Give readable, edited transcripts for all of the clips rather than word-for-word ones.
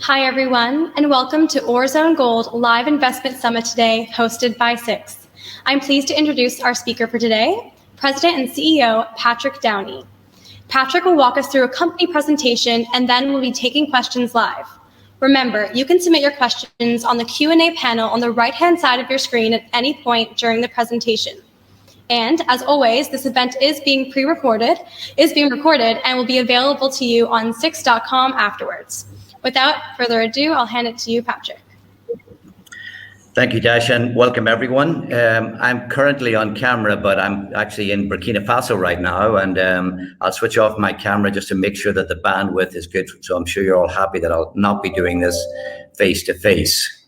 Hi, everyone, and welcome to Orezone Gold Live Investment Summit today, hosted by Six. I'm pleased to introduce our speaker for today, President and CEO Patrick Downey. Patrick will walk us through a company presentation, and then we'll be taking questions live. Remember, you can submit your questions on the Q&A panel on the right-hand side of your screen at any point during the presentation. And as always, this event is being recorded, and will be available to you on Six.com afterwards. Without further ado, I'll hand it to you, Patrick. Thank you, Dash, and welcome everyone. I'm currently on camera, but I'm actually in Burkina Faso right now, and I'll switch off my camera just to make sure that the bandwidth is good. So I'm sure you're all happy that I'll not be doing this face-to-face.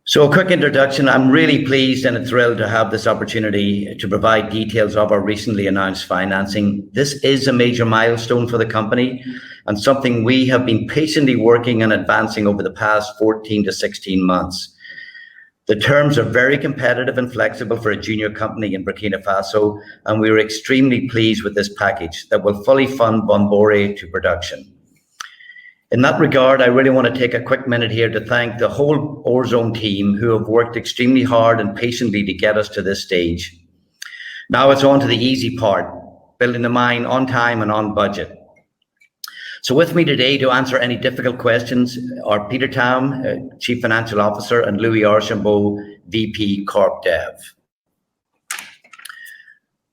So a quick introduction. I'm really pleased and thrilled to have this opportunity to provide details of our recently announced financing. This is a major milestone for the company and something we have been patiently working and advancing over the past 14 to 16 months. The terms are very competitive and flexible for a junior company in Burkina Faso, and we are extremely pleased with this package that will fully fund Bomboré to production. In that regard, I really want to take a quick minute here to thank the whole Orezone team who have worked extremely hard and patiently to get us to this stage. Now it's on to the easy part, building the mine on time and on budget. So with me today to answer any difficult questions are Peter Tam, Chief Financial Officer, and Louis Archambault, VP Corp Dev.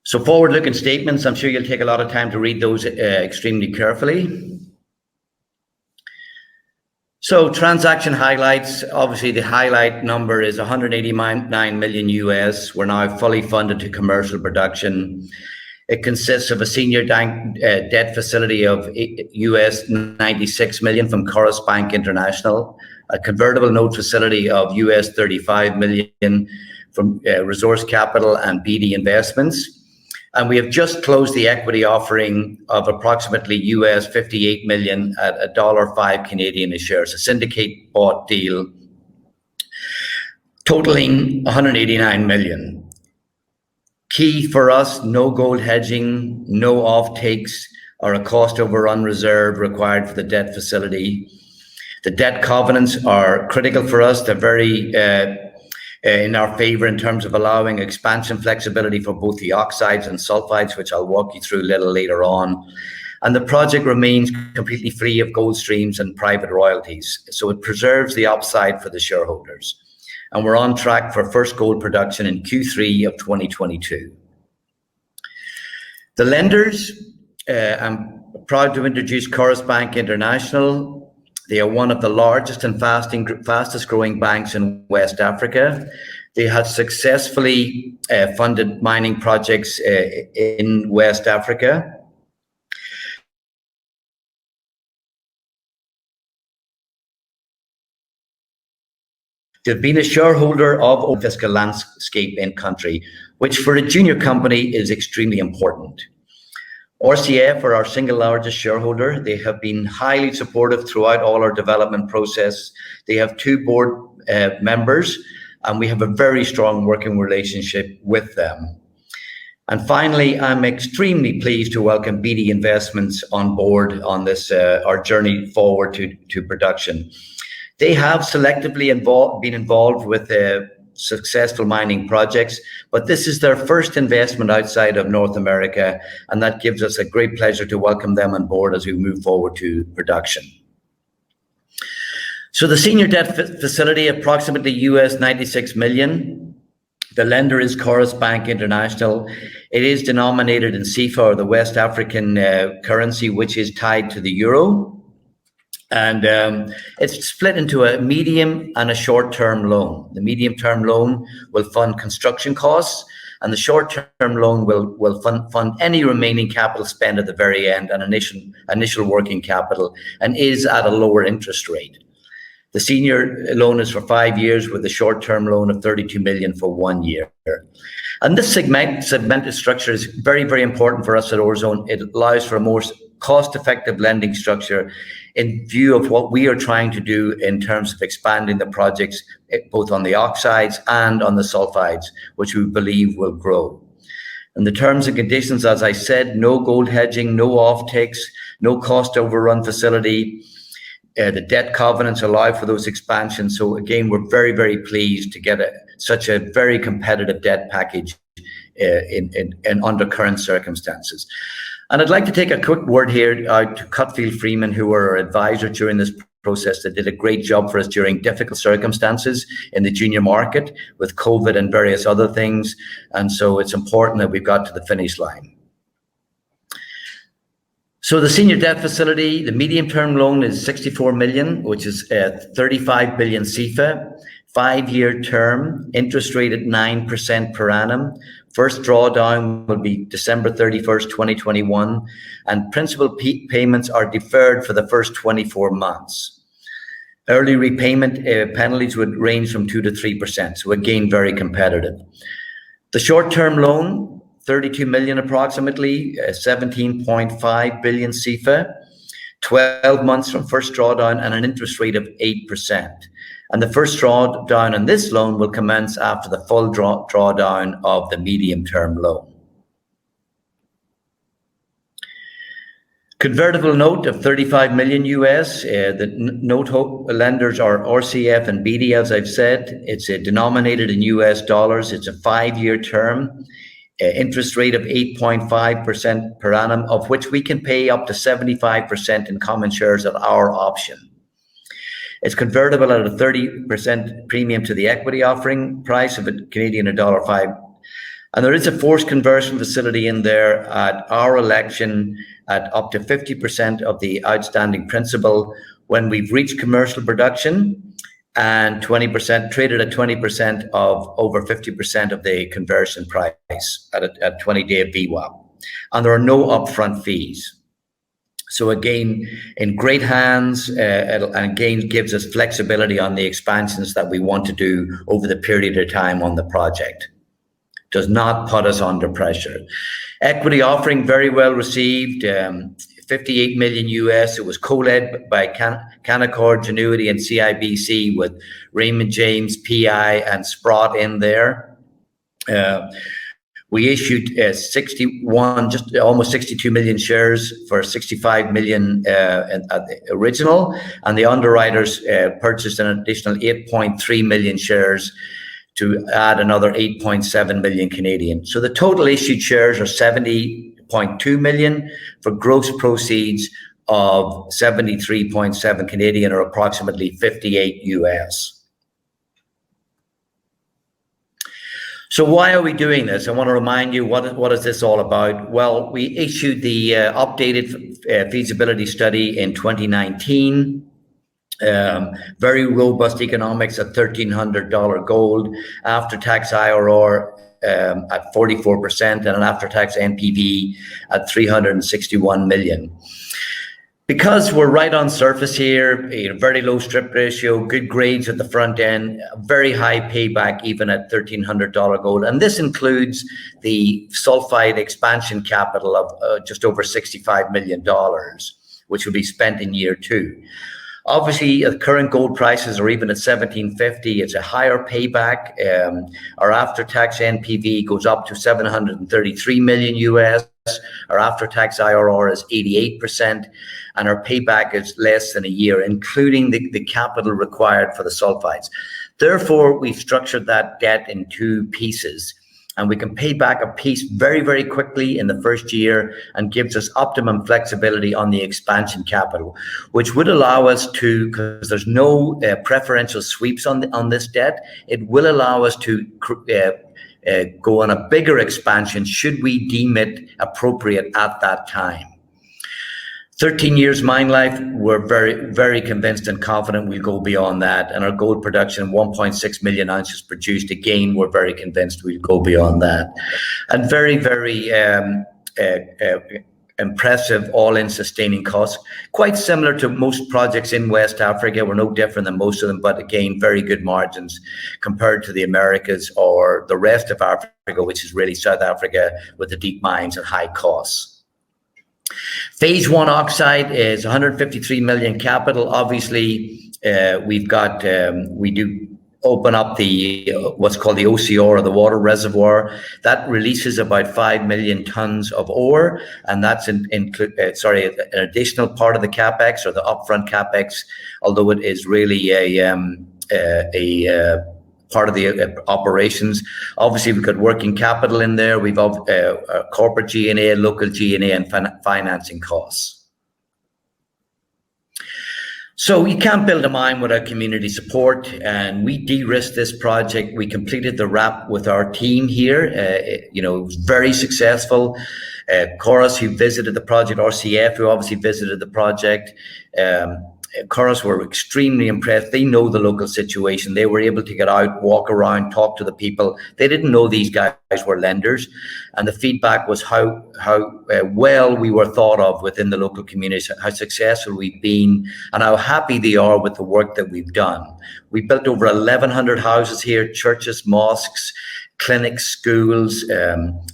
So forward-looking statements, I'm sure you'll take a lot of time to read those extremely carefully. So transaction highlights, obviously the highlight number is 189 million US. We're now fully funded to commercial production. It consists of a senior debt facility of US 96 million from Coris Bank International, a convertible note facility of US 35 million from Resource Capital and BD Investments. And we have just closed the equity offering of approximately US 58 million at $1.05 Canadian a share. It's a syndicate bought deal totaling 189 million. Key for us, no gold hedging, no offtakes or a cost overrun reserve required for the debt facility. The debt covenants are critical for us. They're very in our favor in terms of allowing expansion flexibility for both the oxides and sulfides, which I'll walk you through a little later on. And the project remains completely free of gold streams and private royalties. So it preserves the upside for the shareholders. And we're on track for first gold production in Q3 of 2022. The lenders, I'm proud to introduce Coris Bank International. They are one of the largest and fastest growing banks in West Africa. They have successfully funded mining projects in West Africa. They've been a shareholder of the fiscal landscape in country, which for a junior company is extremely important. ORZCF are our single largest shareholder. They have been highly supportive throughout all our development process. They have 2 board members, and we have a very strong working relationship with them. And finally, I'm extremely pleased to welcome BD Investments on board on this, our journey forward to production. They have selectively been involved with successful mining projects, but this is their first investment outside of North America, and that gives us a great pleasure to welcome them on board as we move forward to production. So the senior debt facility, approximately US 96 million. The lender is Coris Bank International. It is denominated in CFA, or the West African currency, which is tied to the euro. And it's split into a medium and a short-term loan. The medium-term loan will fund construction costs, and the short-term loan will fund any remaining capital spend at the very end and initial working capital, and is at a lower interest rate. The senior loan is for 5 years with a short-term loan of 32 million for 1 year. And this segmented structure is very, very important for us at Orezone. It allows for a more cost-effective lending structure in view of what we are trying to do in terms of expanding the projects, both on the oxides and on the sulfides, which we believe will grow. And the terms and conditions, as I said, no gold hedging, no offtakes, no cost overrun facility. The debt covenants allow for those expansions. So again, we're very, very pleased to get such a very competitive debt package in under current circumstances. And I'd like to take a quick word here to Cutfield Freeman, who were our advisor during this process, that did a great job for us during difficult circumstances in the junior market with COVID and various other things. And so it's important that we've got to the finish line. So the senior debt facility, the medium-term loan is 64 million, which is 35 billion CFA, 5-year term, interest rate at 9% per annum. First drawdown will be December 31st, 2021, and principal payments are deferred for the first 24 months. Early repayment penalties would range from 2 to 3%, so again, very competitive. The short-term loan, 32 million approximately, 17.5 billion CFA, 12 months from first drawdown and an interest rate of 8%. And the first drawdown on this loan will commence after the full drawdown of the medium-term loan. Convertible note of 35 million US. The note lenders are ORZCF and BD, as I've said. It's denominated in US dollars. It's a 5-year term. Interest rate of 8.5% per annum, of which we can pay up to 75% in common shares at our option. It's convertible at a 30% premium to the equity offering price of Canadian $1.05. And there is a forced conversion facility in there at our election at up to 50% of the outstanding principal when we've reached commercial production, and 20% traded at 20% of over 50% of the conversion price at a 20-day VWAP. And there are no upfront fees. So again, in great hands, and again gives us flexibility on the expansions that we want to do over the period of time on the project. Does not put us under pressure. Equity offering very well received, 58 million US. It was co-led by Canaccord, Genuity, and CIBC with Raymond James, PI, and Sprott in there. We issued 61, just almost 62 million shares for 65 million at the original, and the underwriters purchased an additional 8.3 million shares to add another 8.7 million Canadian. So the total issued shares are 70.2 million for gross proceeds of 73.7 Canadian, or approximately 58 US. So why are we doing this? I want to remind you, what is this all about? Well, we issued the updated feasibility study in 2019. Very robust economics at $1,300 gold, after-tax IRR at 44%, and an after-tax NPV at 361 million. Because we're right on surface here, very low strip ratio, good grades at the front end, very high payback even at $1,300 gold. And this includes the sulfide expansion capital of just over $65 million, which will be spent in year 2. Obviously, current gold prices are even at $1,750. It's a higher payback. Our after-tax NPV goes up to 733 million US. Our after-tax IRR is 88%, and our payback is less than a year, including the capital required for the sulfides. Therefore, we've structured that debt in 2 pieces, and we can pay back a piece very, very quickly in the first year, and gives us optimum flexibility on the expansion capital, which would allow us to, because there's no preferential sweeps on this debt, it will allow us to go on a bigger expansion should we deem it appropriate at that time. 13 years mine life, we're very, very convinced and confident we'll go beyond that. And our gold production, 1.6 million ounces produced, again, we're very convinced we'll go beyond that. And very, very impressive all-in sustaining costs. Quite similar to most projects in West Africa. We're no different than most of them, but again, very good margins compared to the Americas or the rest of Africa, which is really South Africa with the deep mines and high costs. Phase 1 oxide is 153 million capital. Obviously, we've got, we do open up the what's called the OCR, or the water reservoir. That releases about 5 million tons of ore, and that's an additional part of the capex, or the upfront capex, although it is really a part of the operations. Obviously, we've got working capital in there. We've corporate G&A, local G&A, and financing costs. So you can't build a mine without community support, and we de-risked this project. We completed the RAP with our team here. It was very successful. Chorus, who visited the project, ORZCF, who obviously visited the project, Chorus were extremely impressed. They know the local situation. They were able to get out, walk around, talk to the people. They didn't know these guys were lenders, and the feedback was how well we were thought of within the local community, how successful we've been, and how happy they are with the work that we've done. We built over 1,100 houses here, churches, mosques, clinics, schools.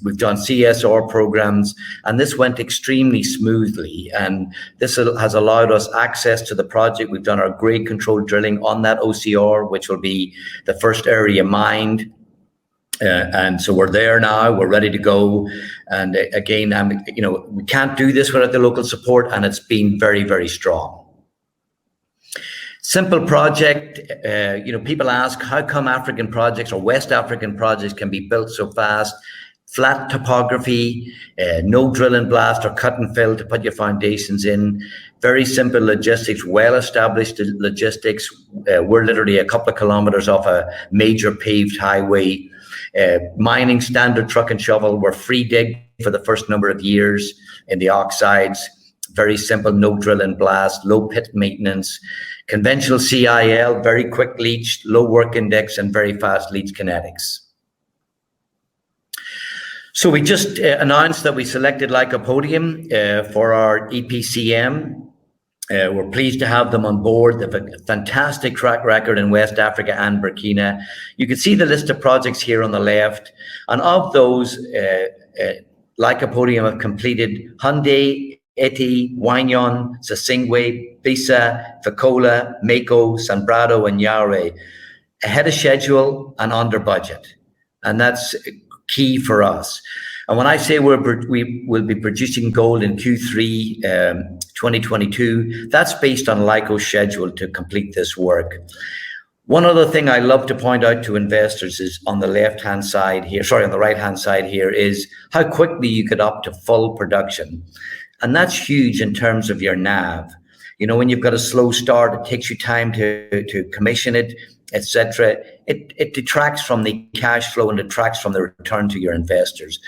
We've done CSR programs, and this went extremely smoothly, and this has allowed us access to the project. We've done our grade control drilling on that OCR, which will be the first area mined, and so we're there now. We're ready to go, and again, we can't do this without the local support, and it's been very, very strong. Simple project. People ask, how come African projects or West African projects can be built so fast? Flat topography, no drill and blast or cut and fill to put your foundations in. Very simple logistics, well-established logistics. We're literally a couple of kilometers off a major paved highway. Mining standard truck and shovel. We're free dig for the first number of years in the oxides. Very simple, no drill and blast, low pit maintenance. Conventional CIL, very quick leach, low work index, and very fast leach kinetics. So we just announced that we selected Lycopodium for our EPCM. We're pleased to have them on board. They have a fantastic track record in West Africa and Burkina. You can see the list of projects here on the left. And of those, Lycopodium have completed Hyundai, Eti, Wagnon, Sasingwe, Bisa, Fekola, Mako, Sanbrado, and Yaouré, ahead of schedule and under budget. And that's key for us. And when I say we will be producing gold in Q3 2022, that's based on Lyco's schedule to complete this work. One other thing I love to point out to investors is on the right-hand side here is how quickly you could up to full production. And that's huge in terms of your NAV. When you've got a slow start, it takes you time to commission it, etc. It detracts from the cash flow and detracts from the return to your investors.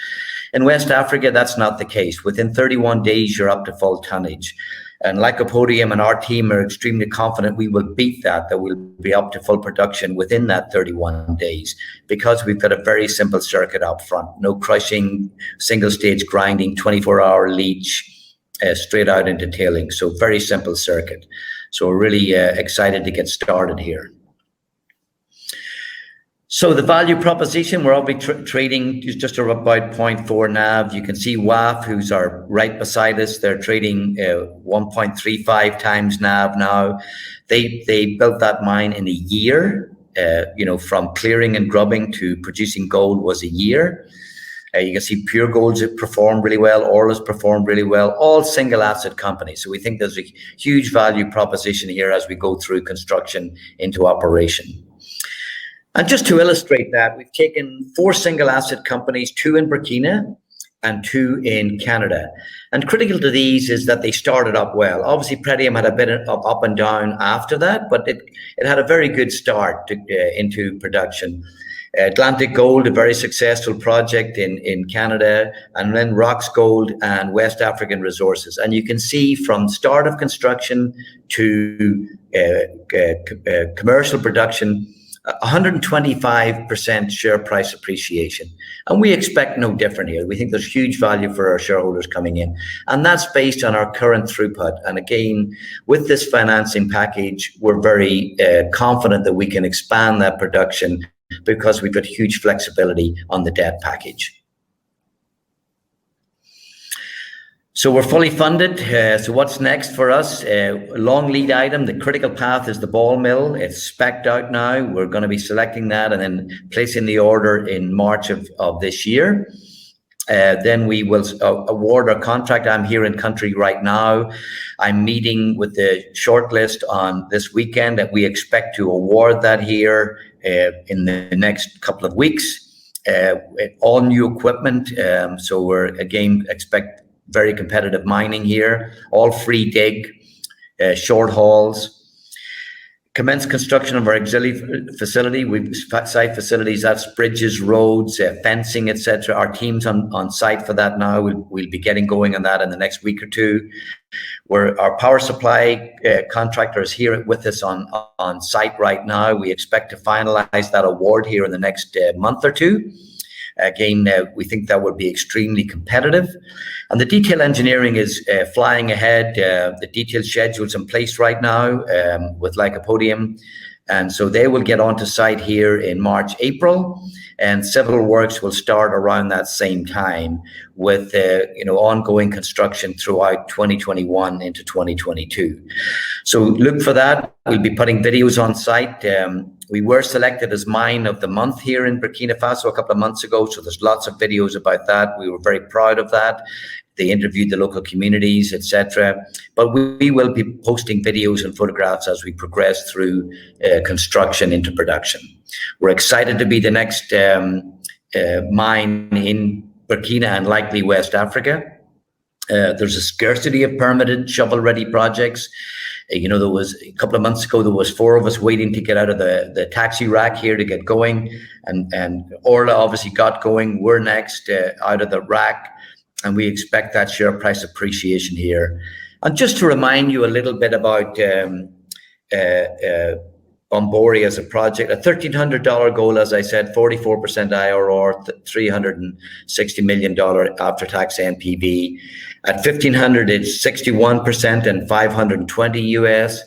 In West Africa, that's not the case. Within 31 days, you're up to full tonnage. And Lycopodium and our team are extremely confident we will beat that we'll be up to full production within that 31 days, because we've got a very simple circuit up front. No crushing, single stage grinding, 24-hour leach, straight out into tailings. So very simple circuit. So we're really excited to get started here. So the value proposition, we're obviously trading just about 0.4 NAV. You can see WAF, who's right beside us, they're trading 1.35 times NAV now. They built that mine in a year. From clearing and grubbing to producing gold was a year. You can see Pure Gold's performed really well, Orla's performed really well, all single asset companies. So we think there's a huge value proposition here as we go through construction into operation. And just to illustrate that, we've taken 4 single asset companies, 2 in Burkina and 2 in Canada. And critical to these is that they started up well. Obviously, Pretium had a bit of up and down after that, but it had a very good start into production. Atlantic Gold, a very successful project in Canada, and then Rocks Gold and West African Resources. And you can see from start of construction to commercial production, 125% share price appreciation. And we expect no different here. We think there's huge value for our shareholders coming in. And that's based on our current throughput. And again, with this financing package, we're very confident that we can expand that production because we've got huge flexibility on the debt package. So we're fully funded. So what's next for us? Long lead item, the critical path is the ball mill. It's spec'd out now. We're going to be selecting that and then placing the order in March of this year. Then we will award our contract. I'm here in country right now. I'm meeting with the shortlist on this weekend, that we expect to award that here in the next couple of weeks. All new equipment. So we're again expect very competitive mining here, all free dig, short hauls. Commence construction of our auxiliary facility. We've site facilities, that's bridges, roads, fencing, etc. Our team's on site for that now. We'll be getting going on that in the next week or two. Our power supply contractor is here with us on site right now. We expect to finalize that award here in the next month or two. Again, we think that would be extremely competitive. And the detail engineering is flying ahead. The detailed schedule's in place right now with Lycopodium. And so they will get onto site here in March, April, and civil works will start around that same time with ongoing construction throughout 2021 into 2022. So look for that. We'll be putting videos on site. We were selected as Mine of the Month here in Burkina Faso a couple of months ago, so there's lots of videos about that. We were very proud of that. They interviewed the local communities, etc. But we will be posting videos and photographs as we progress through construction into production. We're excited to be the next mine in Burkina and likely West Africa. There's a scarcity of permitted shovel-ready projects. There was a couple of months ago, there was 4 of us waiting to get out of the taxi rack here to get going. And Orla obviously got going. We're next out of the rack. And we expect that share price appreciation here. And just to remind you a little bit about Bomboré as a project, a $1,300 goal, as I said, 44% IRR, $360 million after-tax NPV. At 1,500, it's 61% and 520 US.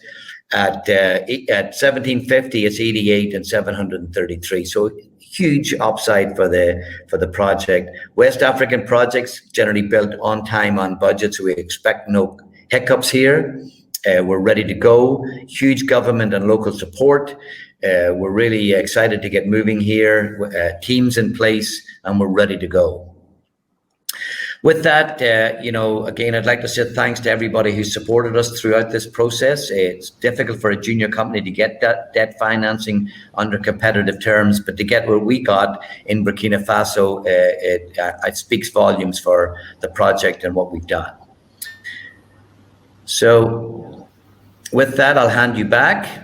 At 1,750, it's 88 and 733. So huge upside for the project. West African projects generally built on time, on budget, so we expect no hiccups here. We're ready to go. Huge government and local support. We're really excited to get moving here. Teams in place, and we're ready to go. With that, again, I'd like to say thanks to everybody who supported us throughout this process. It's difficult for a junior company to get that debt financing under competitive terms, but to get what we got in Burkina Faso, it speaks volumes for the project and what we've done. So with that, I'll hand you back.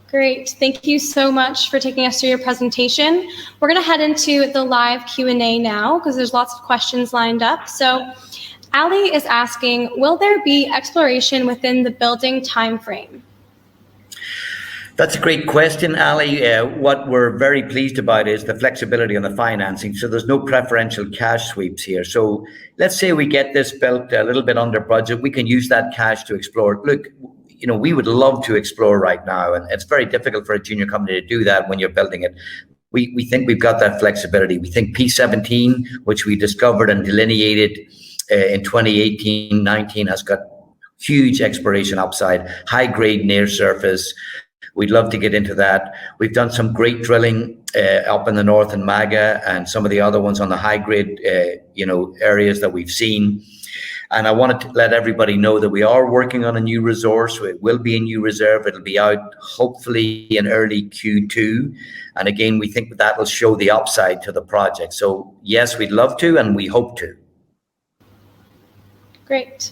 Great. Thank you so much for taking us through your presentation. We're going to head into the live Q&A now because there's lots of questions lined up. So Ali is asking, will there be exploration within the building timeframe? That's a great question, Ali. What we're very pleased about is the flexibility on the financing. So there's no preferential cash sweeps here. So let's say we get this built a little bit under budget. We can use that cash to explore. Look, we would love to explore right now, and it's very difficult for a junior company to do that when you're building it. We think we've got that flexibility. We think P17, which we discovered and delineated in 2018-19, has got huge exploration upside, high grade near surface. We'd love to get into that. We've done some great drilling up in the north in Maga and some of the other ones on the high grade, areas that we've seen. And I wanted to let everybody know that we are working on a new resource. It will be a new reserve. It'll be out hopefully in early Q2. And again, we think that will show the upside to the project. So yes, we'd love to, and we hope to. Great.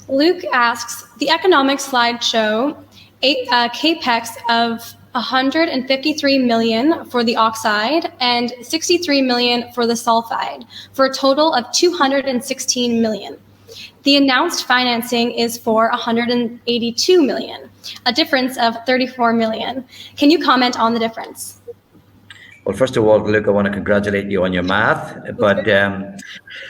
Luke asks, the economic slide show capex of 153 million for the oxide and 63 million for the sulfide, for a total of 216 million. The announced financing is for 182 million, a difference of 34 million. Can you comment on the difference? Well, first of all, Luke, I want to congratulate you on your math. But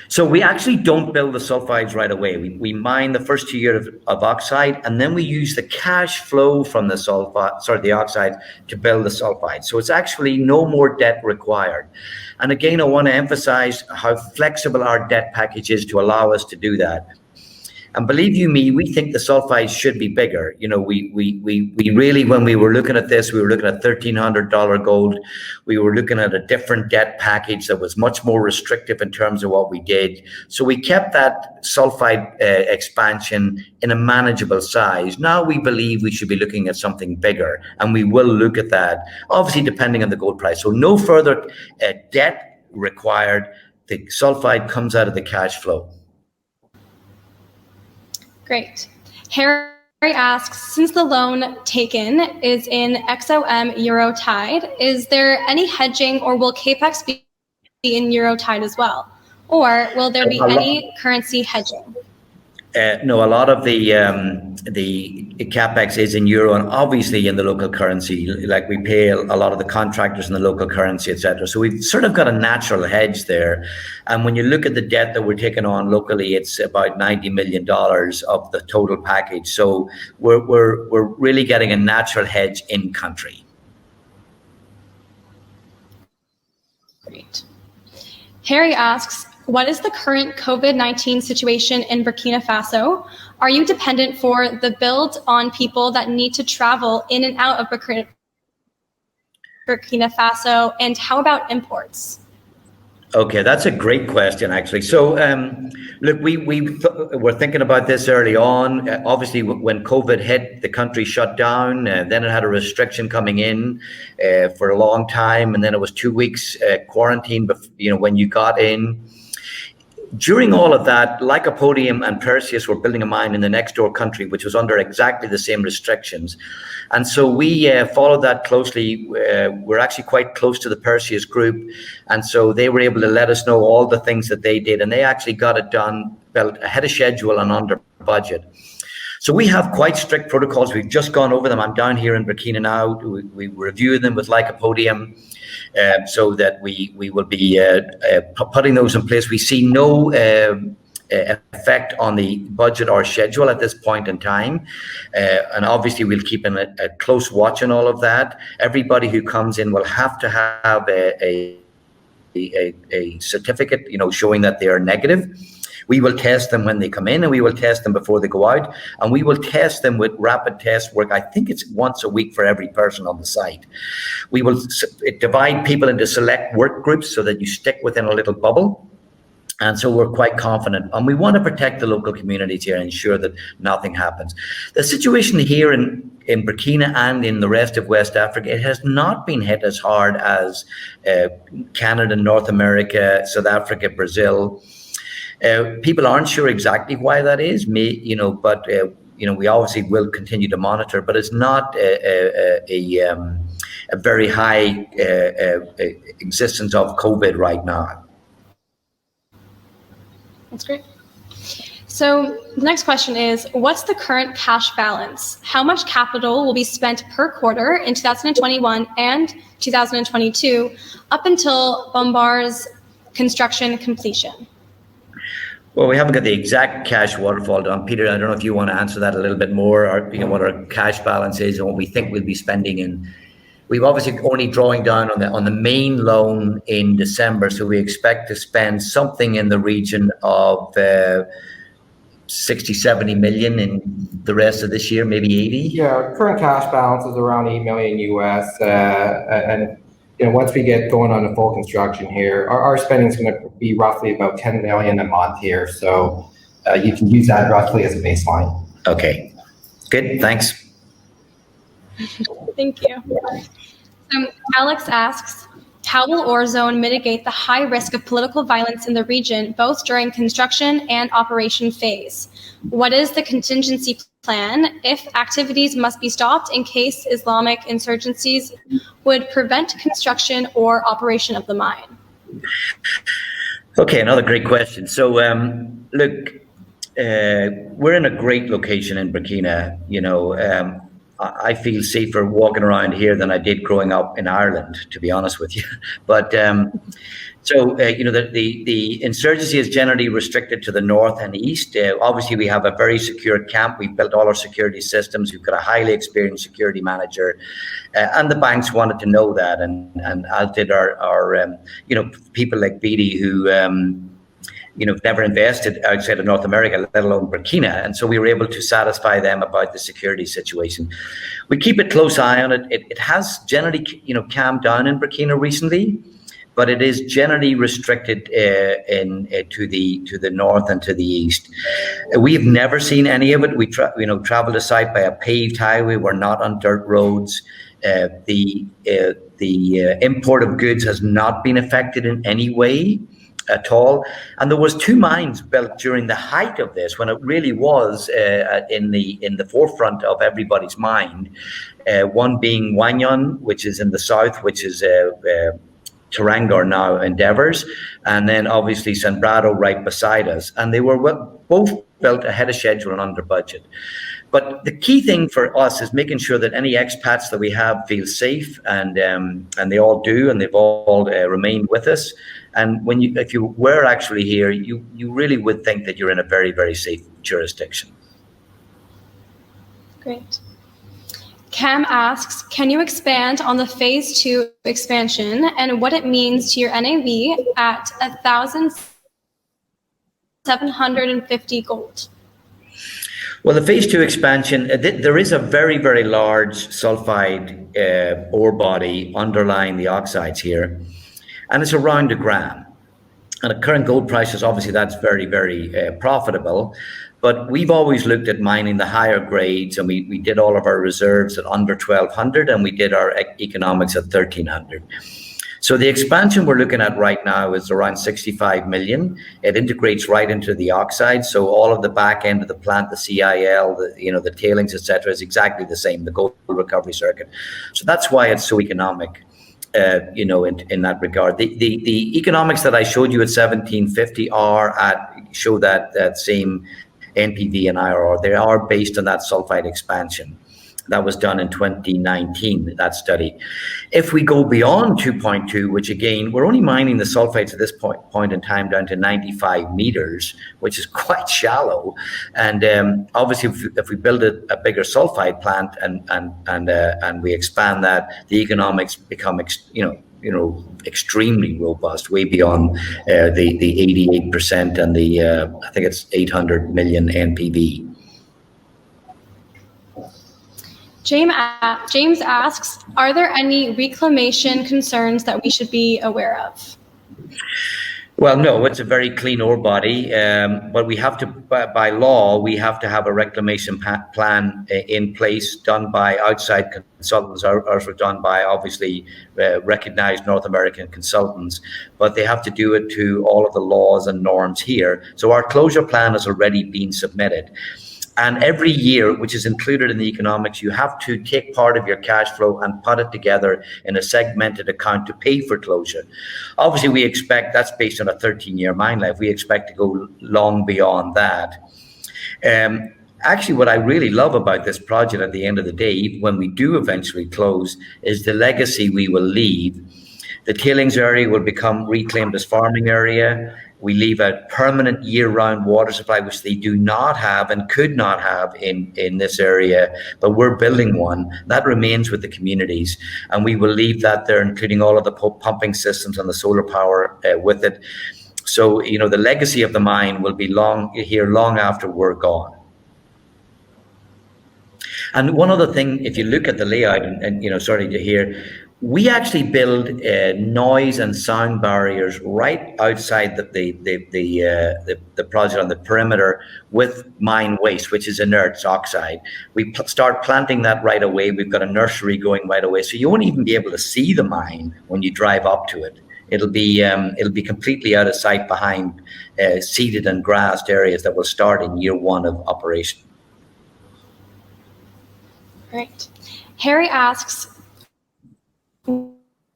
so we actually don't build the sulfides right away. We mine the first 2 years of oxide, and then we use the cash flow from the oxide to build the sulfide. So it's actually no more debt required. And again, I want to emphasize how flexible our debt package is to allow us to do that. And believe you me, we think the sulfides should be bigger. You know, we really, when we were looking at this, we were looking at $1,300 gold. We were looking at a different debt package that was much more restrictive in terms of what we did. So we kept that sulfide expansion in a manageable size. Now we believe we should be looking at something bigger, and we will look at that, obviously depending on the gold price. So no further debt required. The sulfide comes out of the cash flow. Great. Harry asks, since the loan taken is in XOM Euro Tide, is there any hedging, or will CAPEX be in Euro Tide as well? Or will there be any currency hedging? No, a lot of the capex is in euro, and obviously in the local currency. Like, we pay a lot of the contractors in the local currency, etc. So we've sort of got a natural hedge there. And when you look at the debt that we're taking on locally, it's about $90 million of the total package. So we're really getting a natural hedge in country. Great. Harry asks, what is the current COVID-19 situation in Burkina Faso? Are you dependent for the build on people that need to travel in and out of Burkina Faso? And how about imports? Okay, that's a great question, actually. So, look, we were thinking about this early on. Obviously, when COVID hit, the country shut down. Then it had a restriction coming in for a long time, and then it was 2 weeks quarantine. You know, when you got in. During all of that, Lycopodium and Perseus were building a mine in the next door country, which was under exactly the same restrictions. And so we followed that closely. We're actually quite close to the Perseus group. And so they were able to let us know all the things that they did. And they actually got it done, built ahead of schedule and under budget. So we have quite strict protocols. We've just gone over them. I'm down here in Burkina now. We review them with Lycopodium. So that we will be putting those in place. We see no effect on the budget or schedule at this point in time. And obviously we'll keep a close watch on all of that. Everybody who comes in will have to have a certificate, you know, showing that they are negative. We will test them when they come in, and we will test them before they go out, and we will test them with rapid test work. I think it's once a week for every person on the site. We will divide people into select work groups so that you stick within a little bubble. And so we're quite confident, and we want to protect the local communities here and ensure that nothing happens. The situation here in Burkina and in the rest of West Africa, it has not been hit as hard as Canada, North America, South Africa, Brazil. People aren't sure exactly why that is, but we obviously will continue to monitor. But it's not a very high existence of COVID right now. That's great. So the next question is, what's the current cash balance? How much capital will be spent per quarter in 2021 and 2022 up until Bombor's construction completion? Well, we haven't got the exact cash waterfall done. Peter, I don't know if you want to answer that a little bit more, or what our cash balance is and what we think we'll be spending in. We've obviously only drawing down on the main loan in December, so we expect to spend something in the region of 60-70 million in the rest of this year, maybe 80. Yeah, our current cash balance is around $8 million US, and once we get going on the full construction here, our spending is going to be roughly about 10 million a month here. So you can use that roughly as a baseline. Okay, good, thanks. Thank you. Alex asks, how will Orezone mitigate the high risk of political violence in the region, both during construction and operation phase? What is the contingency plan if activities must be stopped in case Islamic insurgencies would prevent construction or operation of the mine? Okay, another great question. So, look, we're in a great location in Burkina. I feel safer walking around here than I did growing up in Ireland, to be honest with you. But the insurgency is generally restricted to the north and east. Obviously, we have a very secure camp. We've built all our security systems. We've got a highly experienced security manager, and the banks wanted to know that, and as did our people like Beatty who. Never invested outside of North America, let alone Burkina. And so we were able to satisfy them about the security situation. We keep a close eye on it. It has generally, calmed down in Burkina recently, but it is generally restricted to the north and to the east. We've never seen any of it. We traveled a site by a paved highway. We're not on dirt roads. The import of goods has not been affected in any way at all. And there was 2 mines built during the height of this, when it really was in the forefront of everybody's mind. One being Wagnon, which is in the south, which is Teranga now Endeavours, and then obviously Sanbrado right beside us. And they were both built ahead of schedule and under budget. But the key thing for us is making sure that any expats that we have feel safe, and they all do, and they've all remained with us. And if you were actually here, you really would think that you're in a very, very safe jurisdiction. Great. Cam asks, can you expand on the phase 2 expansion and what it means to your NAV at 1,750 gold? Well, the phase 2 expansion, there is a very, very large sulfide ore body underlying the oxides here, and it's around 1 gram. And at current gold prices, obviously that's very, very profitable. But we've always looked at mining the higher grades, and we did all of our reserves at under 1,200, and we did our economics at 1,300. So the expansion we're looking at right now is around 65 million. It integrates right into the oxide. So all of the back end of the plant, the CIL, the tailings, etc., is exactly the same, the gold recovery circuit. So that's why it's so economic, in that regard. The economics that I showed you at 1,750 show that same NPV and IRR. They are based on that sulfide expansion. That was done in 2019, that study. If we go beyond 2.2, which again, we're only mining the sulfides at this point in time down to 95 meters, which is quite shallow. And obviously, if we build a bigger sulfide plant and we expand that, the economics become extremely robust, way beyond the 88% and the I think it's 800 million NPV. James asks, are there any reclamation concerns that we should be aware of? Well, no, it's a very clean ore body, but we have to, by law, we have to have a reclamation plan in place done by outside consultants. Ours were done by, obviously, recognized North American consultants, but they have to do it to all of the laws and norms here. So our closure plan has already been submitted. And every year, which is included in the economics, you have to take part of your cash flow and put it together in a segmented account to pay for closure. Obviously, we expect that's based on a 13-year mine life. We expect to go long beyond that. Actually, what I really love about this project at the end of the day, when we do eventually close, is the legacy we will leave. The tailings area will become reclaimed as farming area. We leave a permanent year-round water supply, which they do not have and could not have in this area, but we're building one. That remains with the communities, and we will leave that there, including all of the pumping systems and the solar power with it. So, the legacy of the mine will be long after we're gone. And one other thing, if you look at the layout, and sorry to hear, we actually build noise and sound barriers right outside the project on the perimeter with mine waste, which is inert oxide. We start planting that right away. We've got a nursery going right away, so you won't even be able to see the mine when you drive up to it. It'll be completely out of sight behind seeded and grassed areas that will start in year 1 of operation. Great. Harry asks,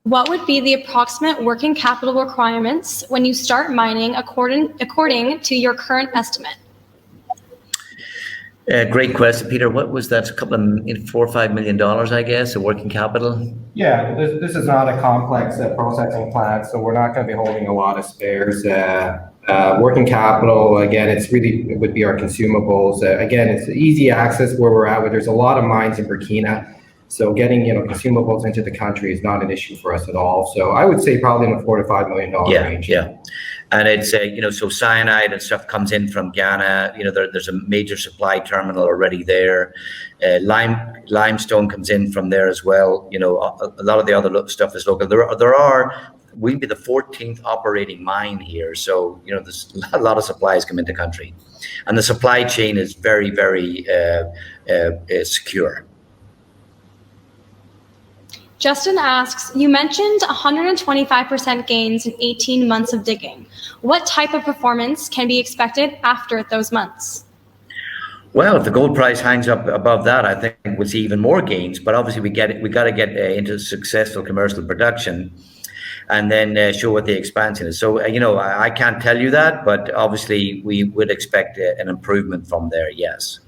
what would be the approximate working capital requirements when you start mining according to your current estimate? Great question, Peter. What was that? A couple of $4 or $5 million, I guess, of working capital? Yeah, this is not a complex processing plant, so we're not going to be holding a lot of spares. Working capital, again, it would be our consumables. Again, it's easy access where we're at, where there's a lot of mines in Burkina. So getting, consumables into the country is not an issue for us at all. So I would say probably in the $4 to $5 million range. Yeah. And it's, so cyanide and stuff comes in from Ghana. There's a major supply terminal already there. Limestone comes in from there as well. A lot of the other stuff is local. We'll be the 14th operating mine here. So, there's a lot of supplies come into country. And the supply chain is very, very secure. Justin asks, you mentioned 125% gains in 18 months of digging. What type of performance can be expected after those months? Well, if the gold price hangs up above that, I think we'll see even more gains. But obviously, we got to get into successful commercial production, and then show what the expansion is. So, I can't tell you that, but obviously, we would expect an improvement from there. Yes.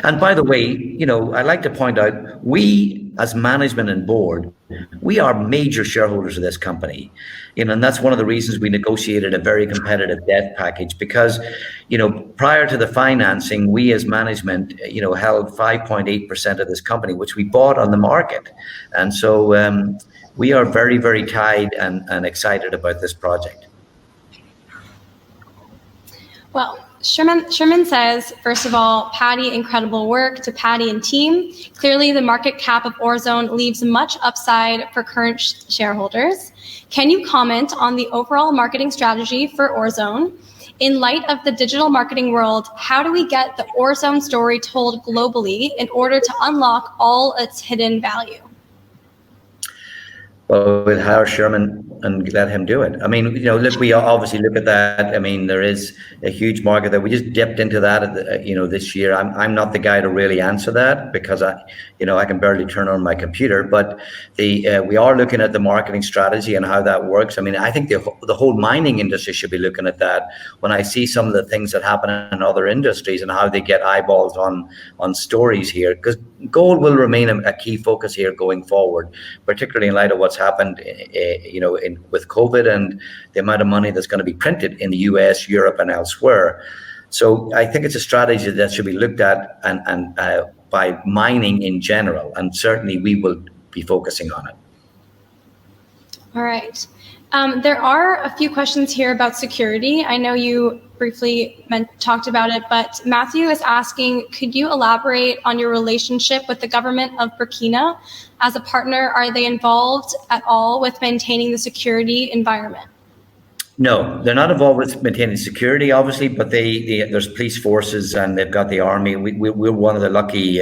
And by the way, I'd like to point out, we as management and board, we are major shareholders of this company. And that's one of the reasons we negotiated a very competitive debt package, because, prior to the financing, we as management, held 5.8% of this company, which we bought on the market. And so we are very, very tied and excited about this project. Well, Sherman says, first of all, Patty, incredible work to Patty and team. Clearly, the market cap of Orezone leaves much upside for current shareholders. Can you comment on the overall marketing strategy for Orezone? In light of the digital marketing world, how do we get the Orezone story told globally in order to unlock all its hidden value? Well, we'll hire Sherman and let him do it. I mean, look, we obviously look at that. I mean, there is a huge market there. We just dipped into that, this year. I'm not the guy to really answer that, because I can barely turn on my computer. But we are looking at the marketing strategy and how that works. I mean, I think the whole mining industry should be looking at that. When I see some of the things that happen in other industries and how they get eyeballs on stories here, because gold will remain a key focus here going forward, particularly in light of what's happened, with COVID and the amount of money that's going to be printed in the US, Europe, and elsewhere. So I think it's a strategy that should be looked at and by mining in general, and certainly we will be focusing on it. All right. There are a few questions here about security. I know you briefly talked about it, but Matthew is asking, could you elaborate on your relationship with the government of Burkina? As a partner, are they involved at all with maintaining the security environment? No, they're not involved with maintaining security, obviously, but there's police forces and they've got the army. We're one of the lucky,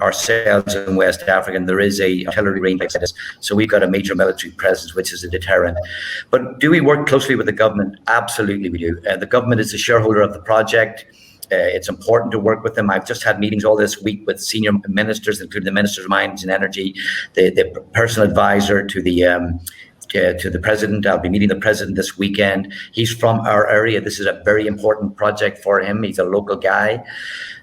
ourselves in West Africa, and there is a artillery range like this. So we've got a major military presence, which is a deterrent. But do we work closely with the government? Absolutely we do. The government is a shareholder of the project. It's important to work with them. I've just had meetings all this week with senior ministers, including the Minister of Mines and Energy, the personal advisor to the president. I'll be meeting the president this weekend. He's from our area. This is a very important project for him. He's a local guy.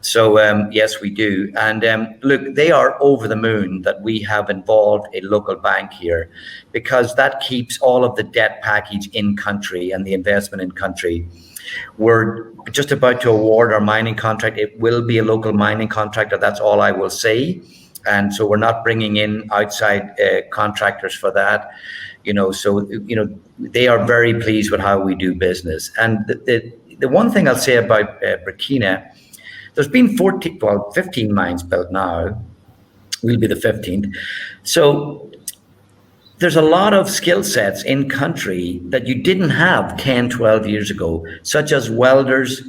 So yes, we do. And look, they are over the moon that we have involved a local bank here, because that keeps all of the debt package in country and the investment in country. We're just about to award our mining contract. It will be a local mining contractor. That's all I will say. And so we're not bringing in outside contractors for that. So they are very pleased with how we do business. And the one thing I'll say about Burkina, there's been 15 mines built now. We'll be the 15th. So there's a lot of skill sets in country that you didn't have 10, 12 years ago, such as welders,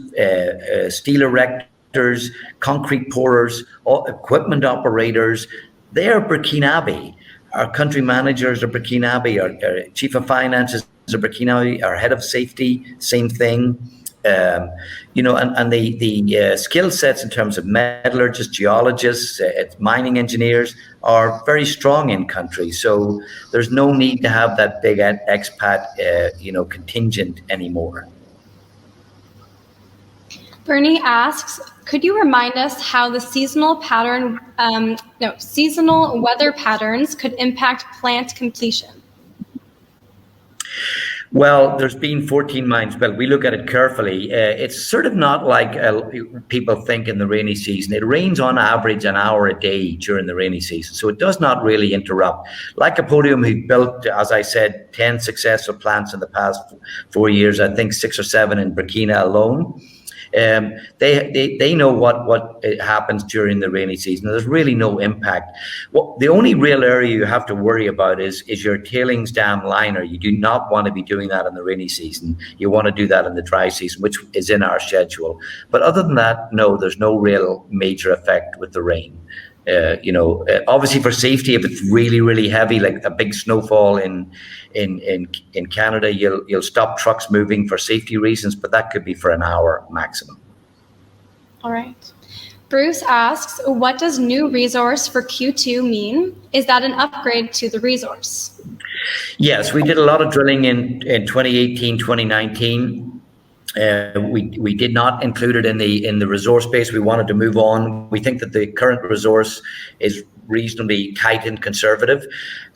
steel erectors, concrete pourers, equipment operators. They are Burkinabe. Our country managers are Burkinabe. Our chief of finance is Burkinabe. Our head of safety, same thing. And the skill sets in terms of metallurgists, geologists, mining engineers, are very strong in country. So there's no need to have that big expat, contingent anymore. Bernie asks, could you remind us how the seasonal weather patterns could impact plant completion? Well, there's been 14 mines built. We look at it carefully. It's sort of not like people think in the rainy season. It rains on average an hour a day during the rainy season, so it does not really interrupt. Lycopodium, who built, as I said, 10 successful plants in the past 4 years, I think 6 or 7 in Burkina alone. They know what happens during the rainy season. There's really no impact. Well, the only real area you have to worry about is your tailings dam liner. You do not want to be doing that in the rainy season. You want to do that in the dry season, which is in our schedule. But other than that, no, there's no real major effect with the rain. Obviously for safety, if it's really, really heavy, like a big snowfall in Canada, you'll stop trucks moving for safety reasons, but that could be for an hour maximum. All right. Bruce asks, what does new resource for Q2 mean? Is that an upgrade to the resource? Yes, we did a lot of drilling in 2018, 2019. We did not include it in the resource base. We wanted to move on. We think that the current resource is reasonably tight and conservative.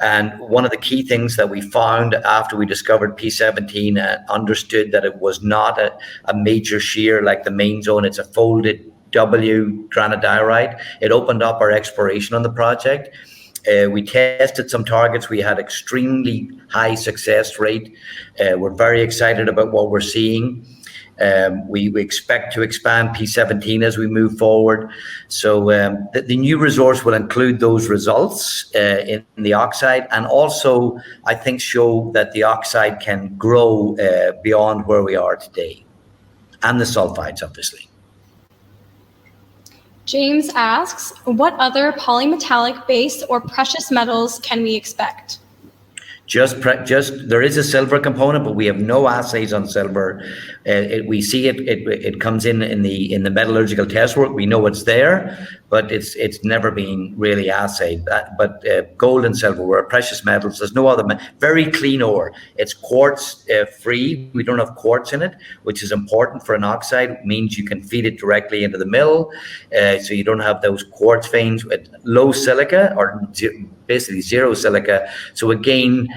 And one of the key things that we found after we discovered P17 and understood that it was not a major shear like the main zone, it's a folded W granodiorite. It opened up our exploration on the project. We tested some targets. We had extremely high success rate. We're very excited about what we're seeing. We expect to expand P17 as we move forward. So the new resource will include those results in the oxide, and also I think show that the oxide can grow beyond where we are today, and the sulfides, obviously. James asks, what other polymetallic base or precious metals can we expect? Just there is a silver component, but we have no assays on silver. We see it comes in the metallurgical test work. We know it's there, but it's never been really assayed. But gold and silver were precious metals. There's no other very clean ore. It's quartz free. We don't have quartz in it, which is important for an oxide. It means you can feed it directly into the mill, so you don't have those quartz veins. Low silica, or basically zero silica. So again,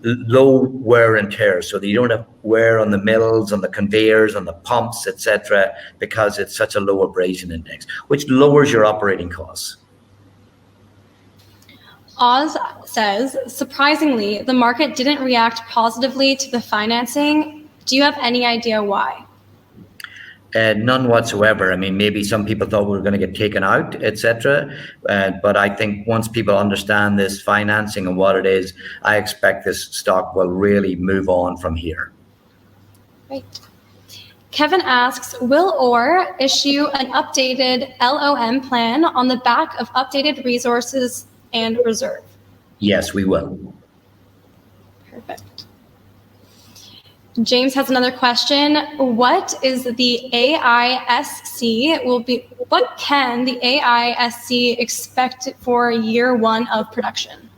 low wear and tear, so that you don't have wear on the mills, on the conveyors, on the pumps, etc., because it's such a low abrasion index, which lowers your operating costs. Oz says, surprisingly, the market didn't react positively to the financing. Do you have any idea why? None whatsoever. I mean, maybe some people thought we were going to get taken out, etc. But I think once people understand this financing and what it is, I expect this stock will really move on from here. Great. Kevin asks, will OR issue an updated LOM plan on the back of updated resources and reserve? Yes, we will. Perfect. James has another question. What is the AISC what can the AISC expect for year one of production?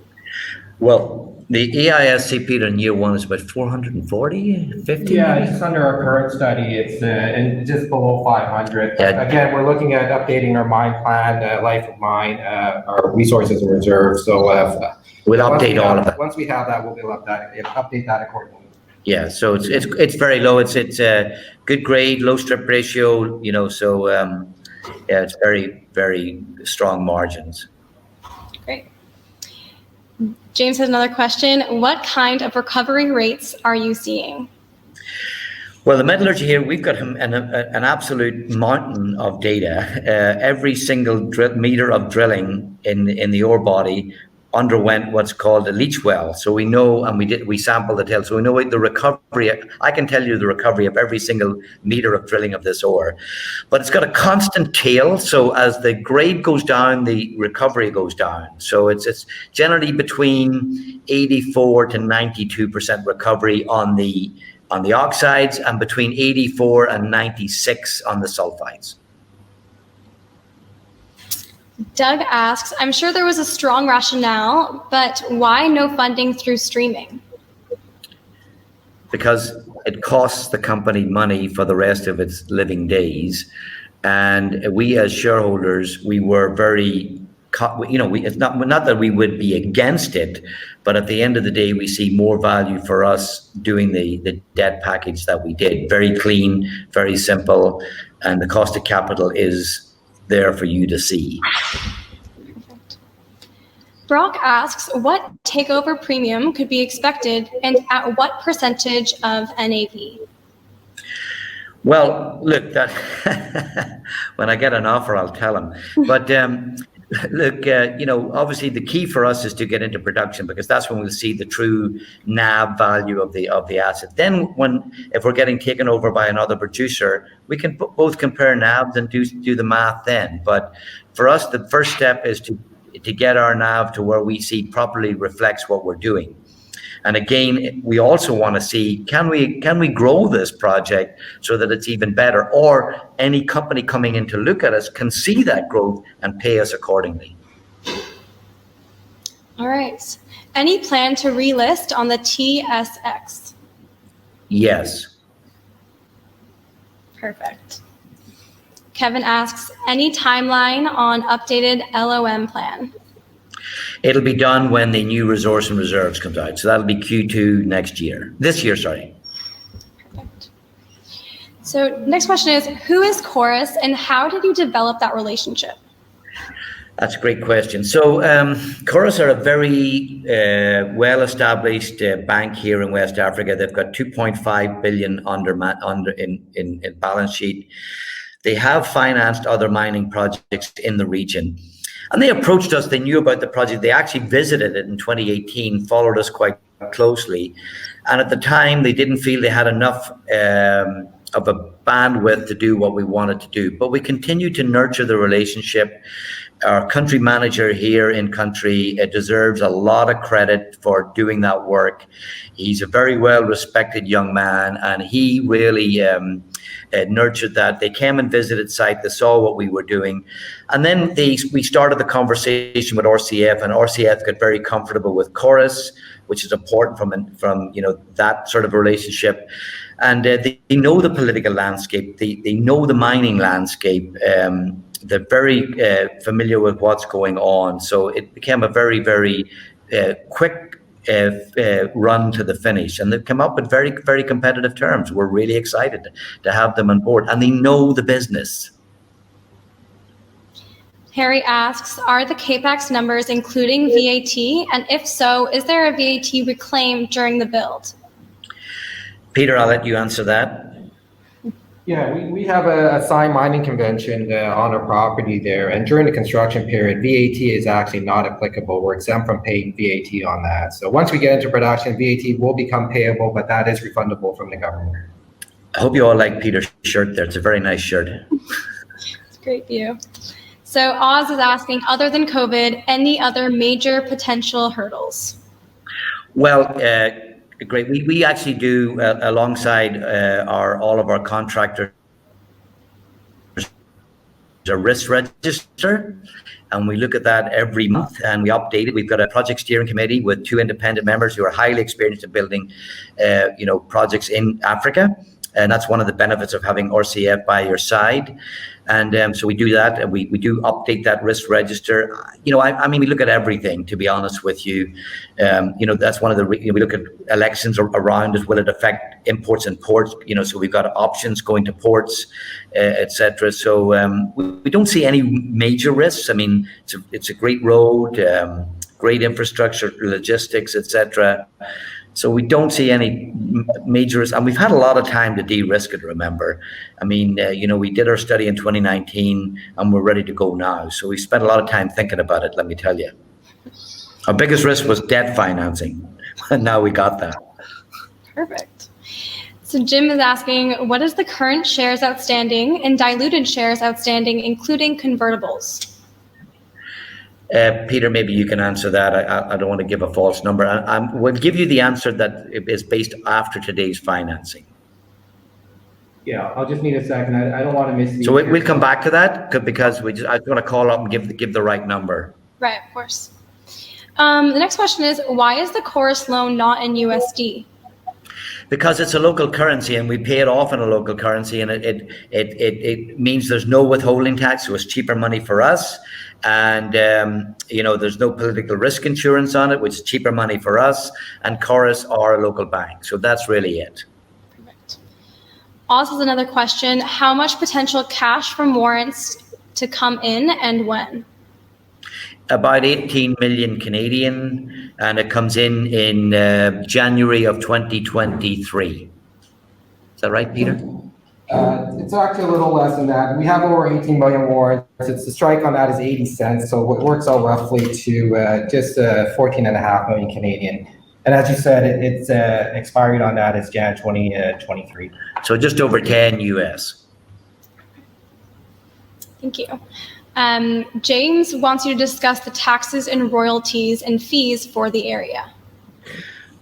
Well, the AISC, Peter, in year one is about 440, 50? Yeah, just under our current study, it's and just below 500. Yeah. Again, we're looking at updating our mine plan, life of mine, our resources and reserves. So we'll update all of it. Once we have that, we'll be able to update that accordingly. Yeah, so it's very low. It's good grade, low strip ratio. So yeah, it's very, very strong margins. Great. James has another question. What kind of recovery rates are you seeing? Well, the metallurgy here, we've got an absolute mountain of data. Every single meter of drilling in the ore body underwent what's called a leach well. So we know, and we sampled the tail, so we know the recovery. I can tell you the recovery of every single meter of drilling of this ore. But it's got a constant tail, so as the grade goes down, the recovery goes down. So it's generally between 84 to 92% recovery on the oxides, and between 84 and 96 on the sulfides. Doug asks, I'm sure there was a strong rationale, but why no funding through streaming? Because it costs the company money for the rest of its living days. And we as shareholders, we were very, it's not that we would be against it, but at the end of the day, we see more value for us doing the debt package that we did. Very clean, very simple, and the cost of capital is there for you to see. Perfect. Brock asks, what takeover premium could be expected and at what percentage of NAV? Well, look, that when I get an offer, I'll tell them. But look, obviously the key for us is to get into production, because that's when we'll see the true NAV value of the asset. Then, if we're getting taken over by another producer, we can both compare NAVs and do the math then. But for us, the first step is to get our NAV to where we see properly reflects what we're doing. And again, we also want to see, can we grow this project so that it's even better, or any company coming in to look at us can see that growth and pay us accordingly. All right. Any plan to relist on the TSX? Yes. Perfect. Kevin asks, any timeline on updated LOM plan? It'll be done when the new resource and reserves comes out. So that'll be Q2 this year, sorry. Perfect. So next question is, who is Chorus and how did you develop that relationship? That's a great question. So Chorus are a very well-established bank here in West Africa. They've got 2.5 billion in balance sheet. They have financed other mining projects in the region. And they approached us, they knew about the project. They actually visited it in 2018, followed us quite closely. And at the time, they didn't feel they had enough of a bandwidth to do what we wanted to do. But we continued to nurture the relationship. Our country manager here in country deserves a lot of credit for doing that work. He's a very well-respected young man, and he really nurtured that. They came and visited site, they saw what we were doing. And then we started the conversation with ORZCF, and ORZCF got very comfortable with Chorus, which is important from that sort of relationship. And they know the political landscape, they know the mining landscape. They're very familiar with what's going on. So it became a very, very quick run to the finish. And they've come up with very, very competitive terms. We're really excited to have them on board. And they know the business. Harry asks, are the CAPEX numbers including VAT? And if so, is there a VAT reclaimed during the build? Peter, I'll let you answer that. Yeah, we have a signed mining convention on our property there, and during the construction period, VAT is actually not applicable. We're exempt from paying VAT on that. So once we get into production, VAT will become payable, but that is refundable from the government. I hope you all like Peter's shirt there. It's a very nice shirt. It's a great view. So Oz is asking, other than COVID, any other major potential hurdles? Well, great. We actually do alongside all of our contractors a risk register, and we look at that every month and we update it. We've got a project steering committee with 2 independent members who are highly experienced in building projects in Africa, and that's one of the benefits of having ORZCF by your side. And so we do that, and we do update that risk register. I mean, we look at everything, to be honest with you. That's one of the, we look at elections around us. Will it affect imports and ports? So we've got options going to ports, etc. So we don't see any major risks. I mean, it's a great road, great infrastructure, logistics, etc. So we don't see any majors, and we've had a lot of time to de-risk it, remember. I mean, we did our study in 2019 and we're ready to go now. So we spent a lot of time thinking about it, let me tell you. Our biggest risk was debt financing, and now we got that. Perfect. So Jim is asking, what is the current shares outstanding and diluted shares outstanding, including convertibles? Peter, maybe you can answer that. I don't want to give a false number. I will give you the answer that is based after today's financing. Yeah, I'll just need a second. I don't want to miss the. So we'll come back to that because I just want to call up and give the right number. Right, of course. The next question is, why is the Chorus loan not in USD? Because it's a local currency and we pay it off in a local currency, and it means there's no withholding tax, so it's cheaper money for us. And, there's no political risk insurance on it, which is cheaper money for us. And Chorus are a local bank. So that's really it. Perfect. Also, another question, how much potential cash from warrants to come in and when? About 18 million Canadian, and it comes in January of 2023. Is that right, Peter? It's actually a little less than that. We have over 18 million warrants. The strike on that is 80 cents, so it works out roughly to just 14.5 million Canadian. And as you said, it's expiry on that is Jan 2023. So just over 10 US. Thank you. James wants you to discuss the taxes and royalties and fees for the area.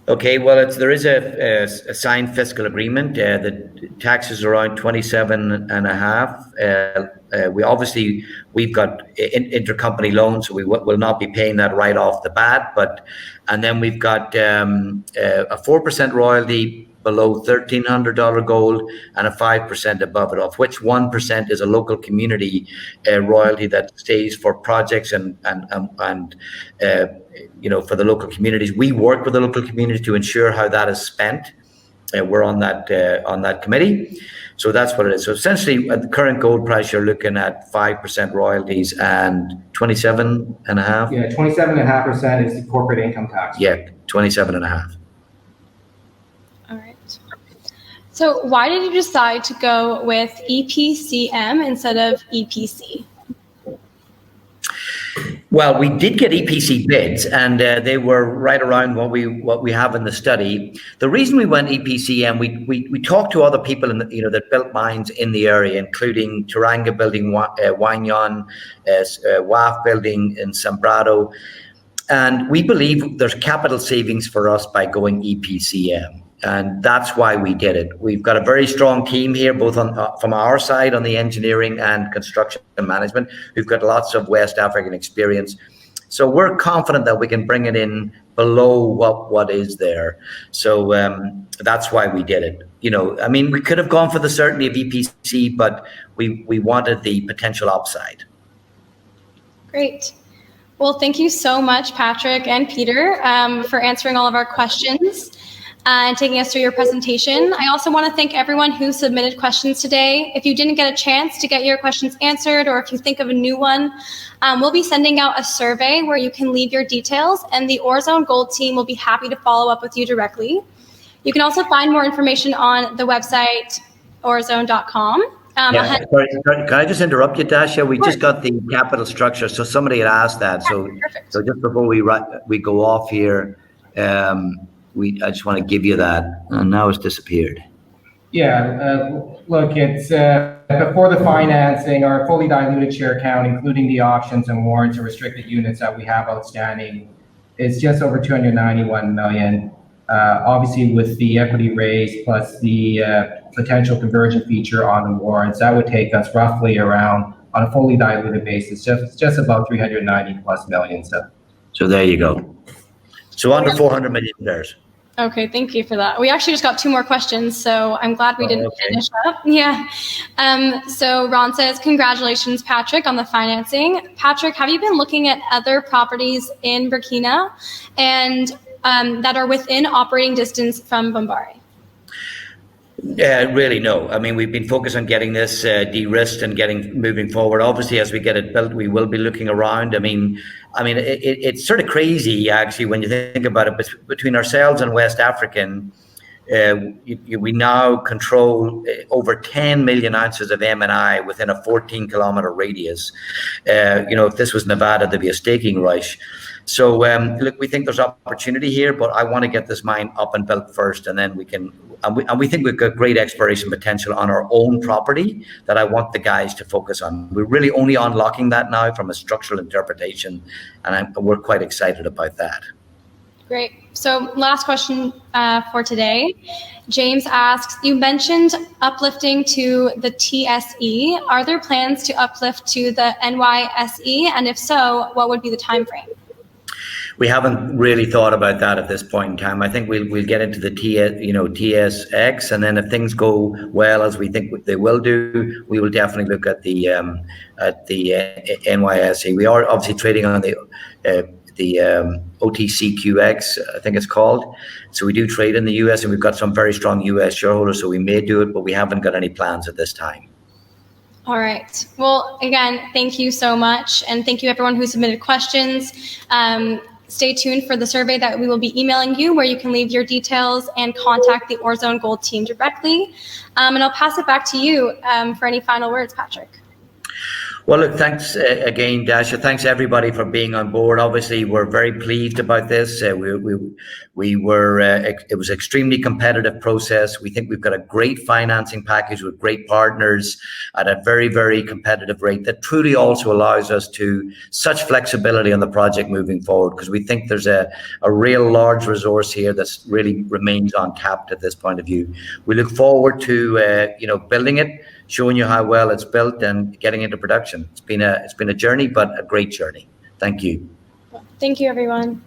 Okay, well, there is a signed fiscal agreement. The taxes are around 27.5. We've got intercompany loans, so we will not be paying that right off the bat. And then we've got a 4% royalty below $1,300 gold and a 5% above it, of which 1% is a local community royalty that stays for projects and for the local communities. We work with the local community to ensure how that is spent. We're on that committee. So that's what it is. So essentially, at the current gold price, you're looking at 5% royalties and 27.5. Yeah, 27.5% is the corporate income tax. Yeah, 27.5. All right. So why did you decide to go with EPCM instead of EPC? Well, we did get EPC bids, and they were right around what we have in the study. The reason we went EPCM, we talked to other people that built mines in the area, including Turanga building, Wagnon, WAF building in Sembrado, and we believe there's capital savings for us by going EPCM. And that's why we did it. We've got a very strong team here, both from our side on the engineering and construction and management. We've got lots of West African experience. So we're confident that we can bring it in below what is there. So that's why we did it. We could have gone for the certainty of EPC, but we wanted the potential upside. Great. Well, thank you so much, Patrick and Peter, for answering all of our questions and taking us through your presentation. I also want to thank everyone who submitted questions today. If you didn't get a chance to get your questions answered, or if you think of a new one, we'll be sending out a survey where you can leave your details, and the Orezone Gold team will be happy to follow up with you directly. You can also find more information on the website, orezone.com. Sorry, can I just interrupt you, Dasha? We just got the capital structure, so somebody had asked that. So just before we go off here, I just want to give you that, and now it's disappeared. Yeah, look, it's before the financing, our fully diluted share count, including the options and warrants and restricted units that we have outstanding, is just over 291 million. Obviously, with the equity raise plus the potential conversion feature on the warrants, that would take us roughly around, on a fully diluted basis, just about 390 plus million. So there you go. So under 400 million shares. Okay, thank you for that. We actually just got 2 more questions, so I'm glad we didn't finish up. Yeah. So Ron says, congratulations, Patrick, on the financing. Patrick, have you been looking at other properties in Burkina and that are within operating distance from Bomboré? Really, no. We've been focused on getting this de-risked and moving forward. Obviously, as we get it built, we will be looking around. It's sort of crazy, actually, when you think about it. Between ourselves and West African, we now control over 10 million ounces of M&I within a 14-kilometer radius. If this was Nevada, there'd be a staking rush. So, look, we think there's opportunity here, but I want to get this mine up and built first, and then we can. And we think we've got great exploration potential on our own property that I want the guys to focus on. We're really only unlocking that now from a structural interpretation, and we're quite excited about that. Great. So last question for today. James asks, you mentioned uplifting to the TSE. Are there plans to uplift to the NYSE? And if so, what would be the time frame? We haven't really thought about that at this point in time. I think we'll get into the TSX, and then if things go well as we think they will do, we will definitely look at the NYSE. We are obviously trading on the OTCQX, I think it's called. So we do trade in the US, and we've got some very strong US shareholders, so we may do it, but we haven't got any plans at this time. All right. Well, again, thank you so much. And thank you everyone who submitted questions. Stay tuned for the survey that we will be emailing you, where you can leave your details and contact the Orezone Gold team directly. And I'll pass it back to you for any final words, Patrick. Well, look, thanks again, Dasha. Thanks everybody for being on board. Obviously, we're very pleased about this. It was an extremely competitive process. We think we've got a great financing package with great partners at a very, very competitive rate that truly also allows us to such flexibility on the project moving forward, because we think there's a real large resource here that's really remains untapped at this point of view. We look forward to building it, showing you how well it's built and getting into production. It's been a journey, but a great journey. Thank you. Thank you, everyone.